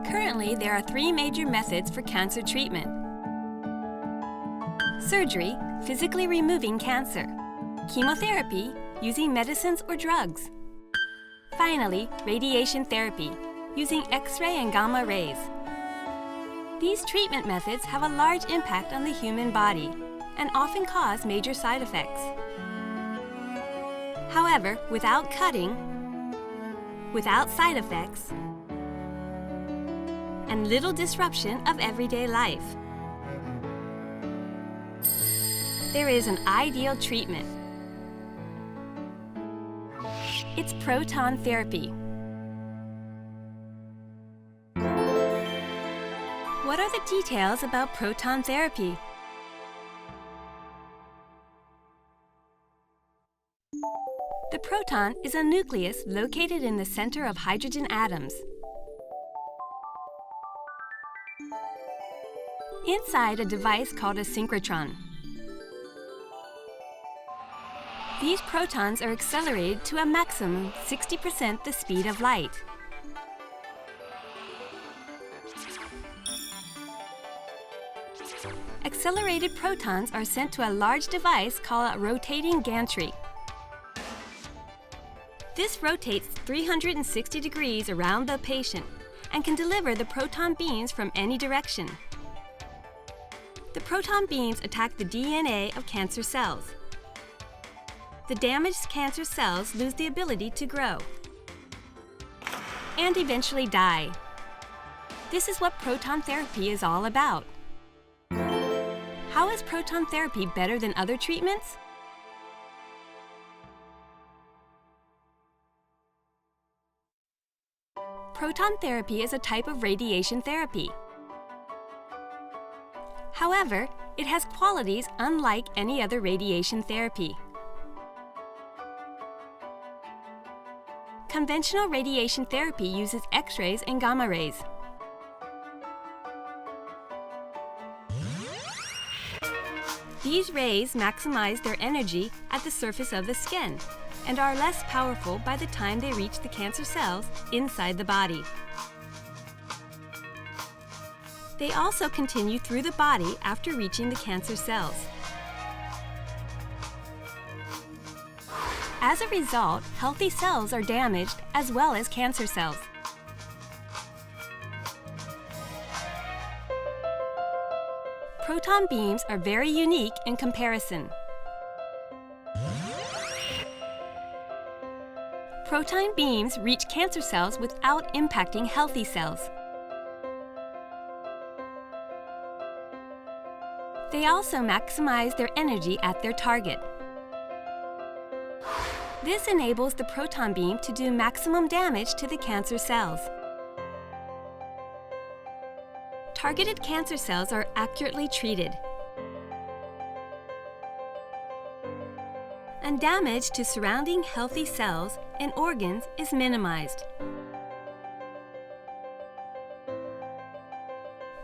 Currently, there are 3 major methods for cancer treatment. Surgery, physically removing cancer. Chemotherapy, using medicines or drugs. Finally, radiation therapy, using X-ray and gamma rays. These treatment methods have a large impact on the human body and often cause major side effects. However, without cutting, without side effects, and little disruption of everyday life, there is an ideal treatment. It's proton therapy. What are the details about proton therapy? The proton is a nucleus located in the center of hydrogen atoms. Inside a device called a synchrotron. These protons are accelerated to a maximum 60% the speed of light. Accelerated protons are sent to a large device called a rotating gantry. This rotates 360 degrees around the patient and can deliver the proton beams from any direction. The proton beams attack the DNA of cancer cells. The damaged cancer cells lose the ability to grow and eventually die. This is what proton therapy is all about. How is proton therapy better than other treatments? Proton therapy is a type of radiation therapy. However, it has qualities unlike any other radiation therapy. Conventional radiation therapy uses X-rays and gamma rays. These rays maximize their energy at the surface of the skin and are less powerful by the time they reach the cancer cells inside the body. They also continue through the body after reaching the cancer cells. As a result, healthy cells are damaged as well as cancer cells. Proton beams are very unique in comparison. Proton beams reach cancer cells without impacting healthy cells. They also maximize their energy at their target. This enables the proton beam to do maximum damage to the cancer cells. Targeted cancer cells are accurately treated, and damage to surrounding healthy cells and organs is minimized.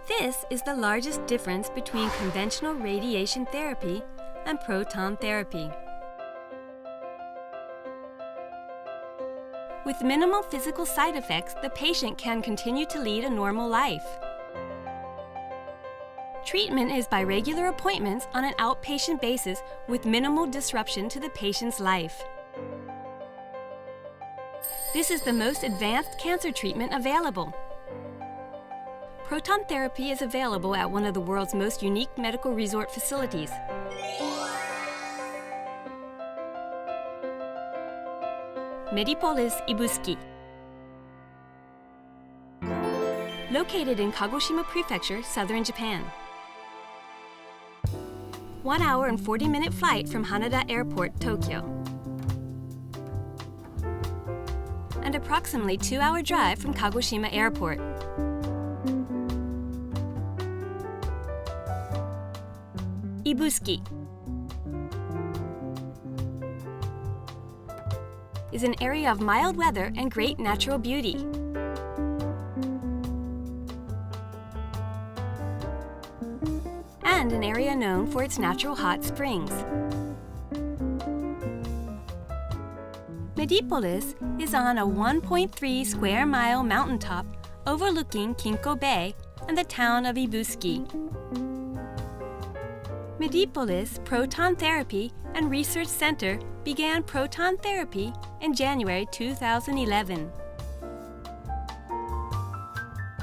This is the largest difference between conventional radiation therapy and proton therapy. With minimal physical side effects, the patient can continue to lead a normal life. Treatment is by regular appointments on an outpatient basis with minimal disruption to the patient's life. This is the most advanced cancer treatment available. Proton therapy is available at one of the world's most unique medical resort facilities. Medipolis Ibusuki. Located in Kagoshima Prefecture, southern Japan. 1 hour and 40-minute flight from Haneda Airport, Tokyo. And approximately 2-hour drive from Kagoshima Airport. Ibusuki is an area of mild weather and great natural beauty. and an area known for its natural hot springs. Medipolis is on a 1.3 square mile mountaintop overlooking Kinko Bay and the town of Ibusuki. Medipolis Proton Therapy and Research Center began proton therapy in January 2011.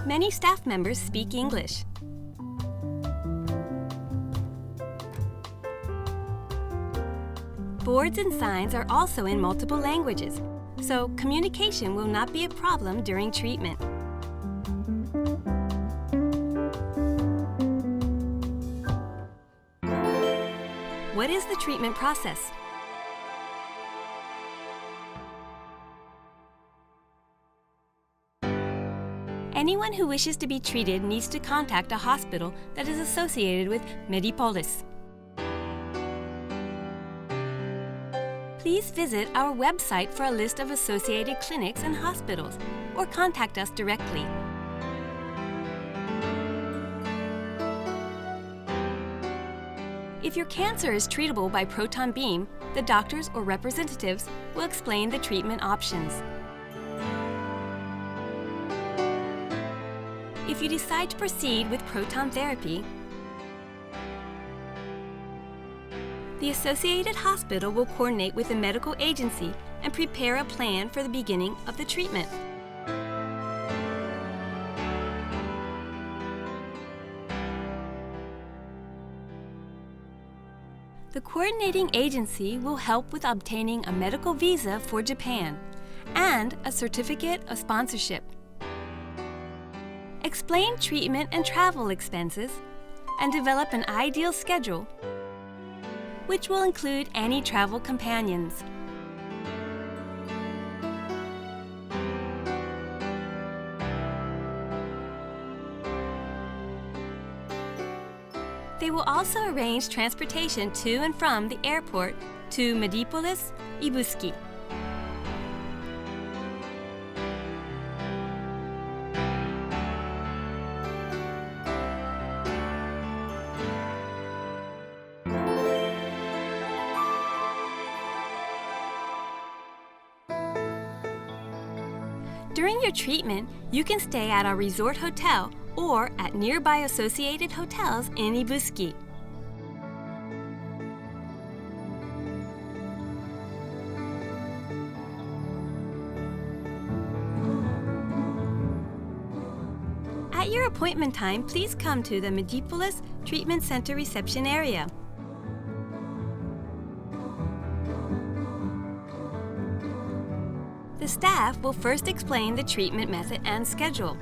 Many staff members speak English. Boards and signs are also in multiple languages, so communication will not be a problem during treatment. What is the treatment process? Anyone who wishes to be treated needs to contact a hospital that is associated with Medipolis. Please visit our website for a list of associated clinics and hospitals, or contact us directly. If your cancer is treatable by proton beam, the doctors or representatives will explain the treatment options. If you decide to proceed with proton therapy, the associated hospital will coordinate with the medical agency and prepare a plan for the beginning of the treatment. The coordinating agency will help with obtaining a medical visa for Japan and a certificate of sponsorship. Explain treatment and travel expenses, and develop an ideal schedule, which will include any travel companions. They will also arrange transportation to and from the airport to Medipolis, Ibusuki. During your treatment, you can stay at our resort hotel or at nearby associated hotels in Ibusuki. At your appointment time, please come to the Medipolis Treatment Center reception area. The staff will first explain the treatment method and schedule.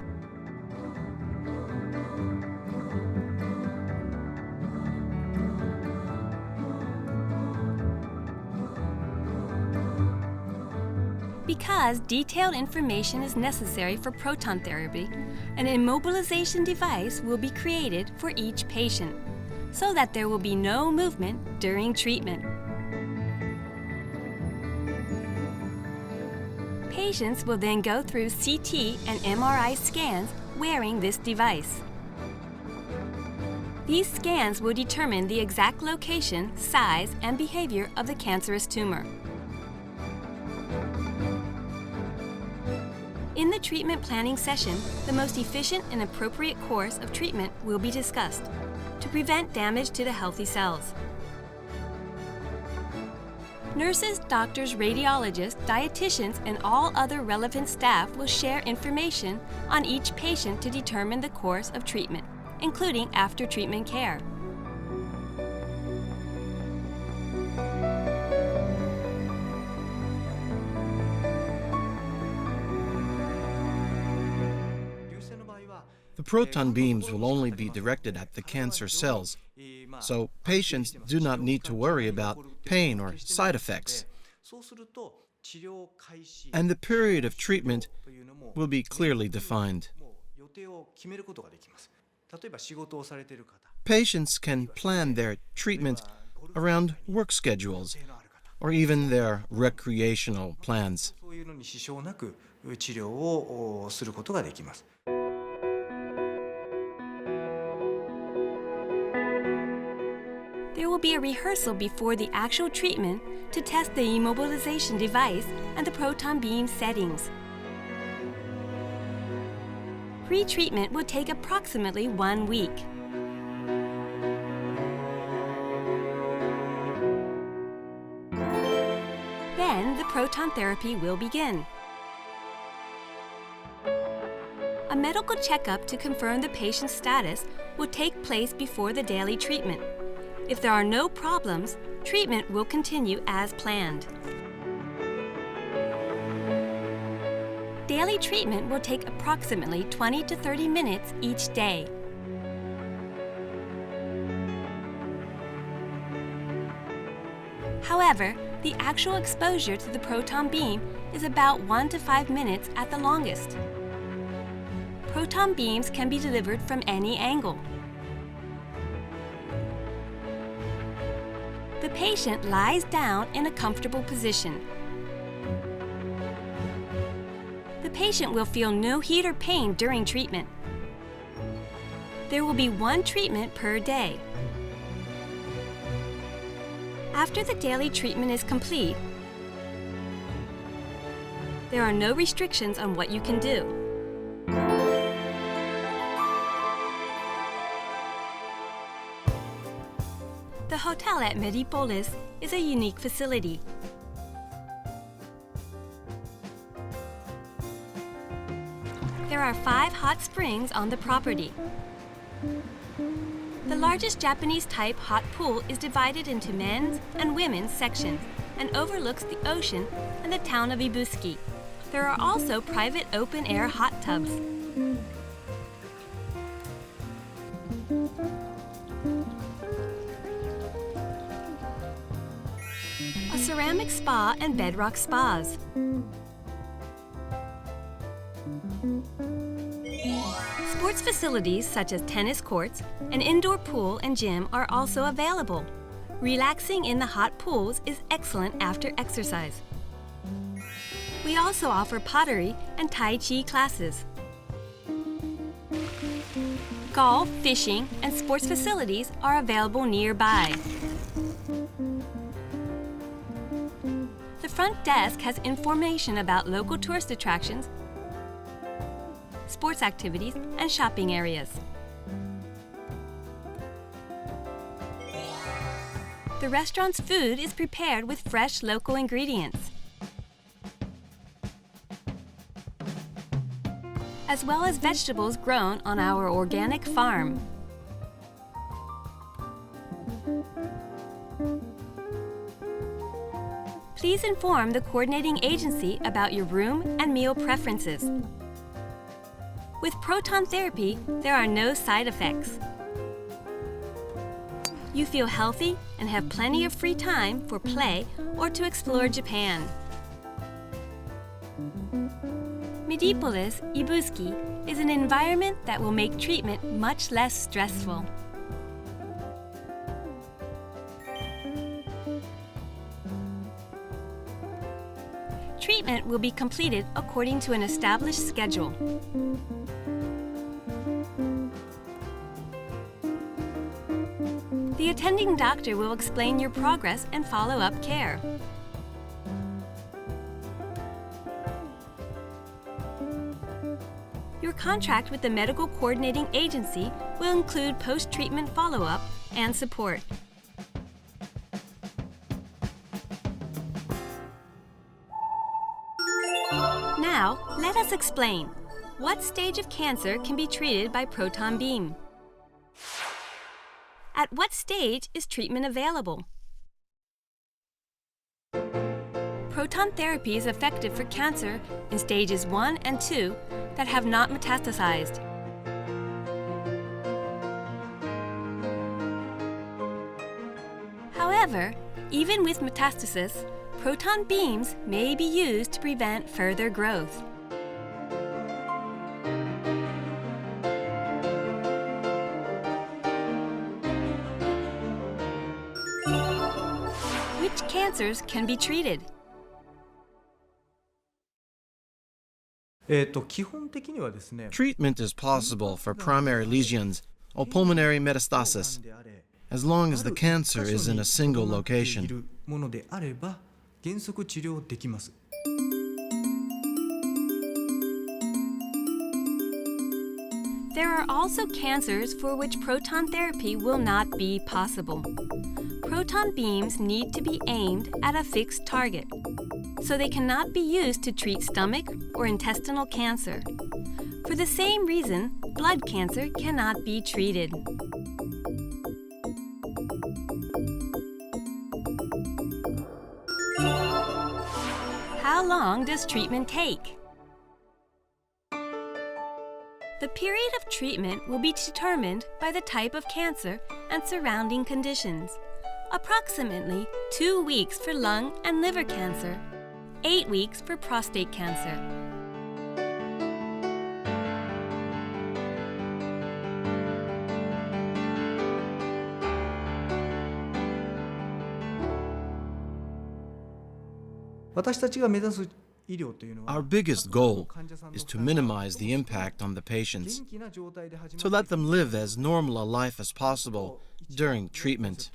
Because detailed information is necessary for proton therapy, an immobilization device will be created for each patient, so that there will be no movement during treatment. Patients will then go through CT and MRI scans wearing this device. These scans will determine the exact location, size, and behavior of the cancerous tumor. In the treatment planning session, the most efficient and appropriate course of treatment will be discussed to prevent damage to the healthy cells. Nurses, doctors, radiologists, dietitians, and all other relevant staff will share information on each patient to determine the course of treatment, including after-treatment care. The proton beams will only be directed at the cancer cells, so patients do not need to worry about pain or side effects. And the period of treatment will be clearly defined. Patients can plan their treatment around work schedules or even their recreational plans. be a rehearsal before the actual treatment to test the immobilization device and the proton beam settings. Pre-treatment will take approximately 1 week. Then the proton therapy will begin. A medical checkup to confirm the patient's status will take place before the daily treatment. If there are no problems, treatment will continue as planned. Daily treatment will take approximately 20 to 30 minutes each day. However, the actual exposure to the proton beam is about 1 to 5 minutes at the longest. Proton beams can be delivered from any angle. The patient lies down in a comfortable position. The patient will feel no heat or pain during treatment. There will be 1 treatment per day. After the daily treatment is complete, there are no restrictions on what you can do. The hotel at Medipolis is a unique facility. There are 5 hot springs on the property. The largest Japanese-type hot pool is divided into men's and women's sections and overlooks the ocean and the town of Ibusuki. There are also private open-air hot tubs. A ceramic spa and bedrock spas. Sports facilities such as tennis courts, an indoor pool and gym are also available. Relaxing in the hot pools is excellent after exercise. We also offer pottery and Tai Chi classes. Golf, fishing, and sports facilities are available nearby. The front desk has information about local tourist attractions, sports activities, and shopping areas. The restaurant's food is prepared with fresh local ingredients, as well as vegetables grown on our organic farm. Please inform the coordinating agency about your room and meal preferences. With proton therapy, there are no side effects. You feel healthy and have plenty of free time for play or to explore Japan. Medipolis, Ibusuki is an environment that will make treatment much less stressful. Treatment will be completed according to an established schedule. The attending doctor will explain your progress and follow-up care. Your contract with the medical coordinating agency will include post-treatment follow-up and support. Now, let us explain. What stage of cancer can be treated by proton beam? At what stage is treatment available? Proton therapy is effective for cancer in stages 1 and 2 that have not metastasized. However, even with metastasis, proton beams may be used to prevent further growth. Which cancers can be treated? Treatment is possible for primary lesions or pulmonary metastasis, as long as the cancer is in a single location. There are also cancers for which proton therapy will not be possible. Proton beams need to be aimed at a fixed target, so they cannot be used to treat stomach or intestinal cancer. For the same reason, blood cancer cannot be treated. How long does treatment take? The period of treatment will be determined by the type of cancer and surrounding conditions. Approximately 2 weeks for lung and liver cancer, 8 weeks for prostate cancer. Our biggest goal is to minimize the impact on the patients, to let them live as normal a life as possible during treatment.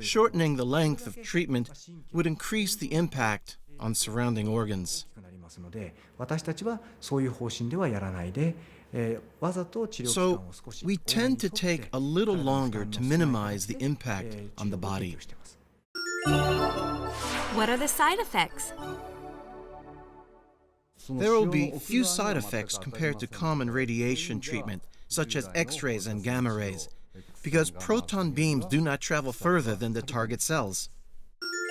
Shortening the length of treatment would increase the impact on surrounding organs. So, we tend to take a little longer to minimize the impact on the body. What are the side effects? There will be few side effects compared to common radiation treatment, such as X-rays and gamma rays, because proton beams do not travel further than the target cells.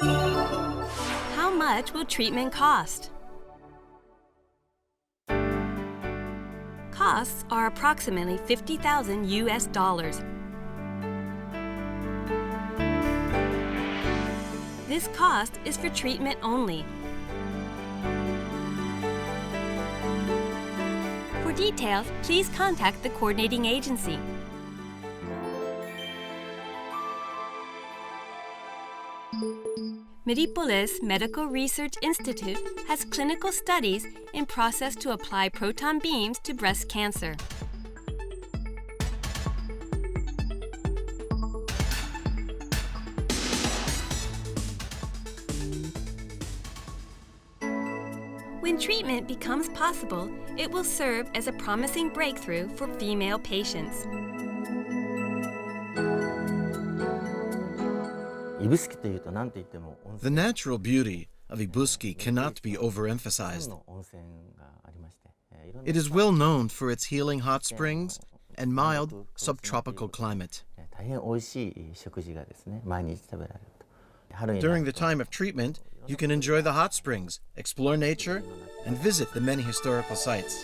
How much will treatment cost? Costs are approximately $50,000 US. This cost is for treatment only. For details, please contact the coordinating agency. Medipolis Medical Research Institute has clinical studies in process to apply proton beams to breast cancer. When treatment becomes possible, it will serve as a promising breakthrough for female patients. The natural beauty of Ibusuki cannot be overemphasized. It is well known for its healing hot springs and mild subtropical climate. During the time of treatment, you can enjoy the hot springs, explore nature, and visit the many historical sites.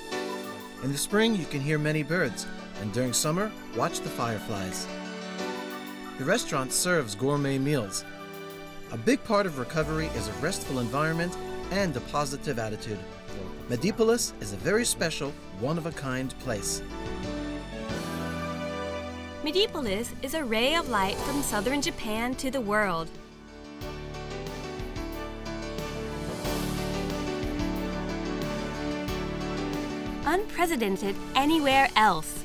In the spring, you can hear many birds, and during summer, watch the fireflies. The restaurant serves gourmet meals. A big part of recovery is a restful environment and a positive attitude. Medipolis is a very special, one-of-a-kind place. Medipolis is a ray of light from southern Japan to the world. Unprecedented anywhere else.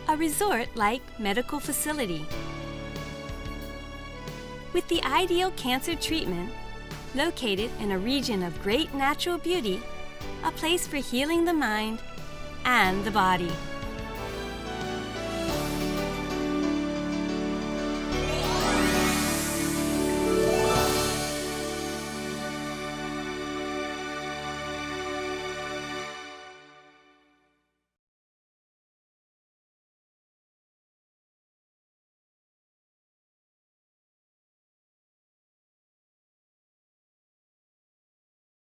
A resort-like medical facility. With the ideal cancer treatment, located in a region of great natural beauty, a place for healing the mind and the body.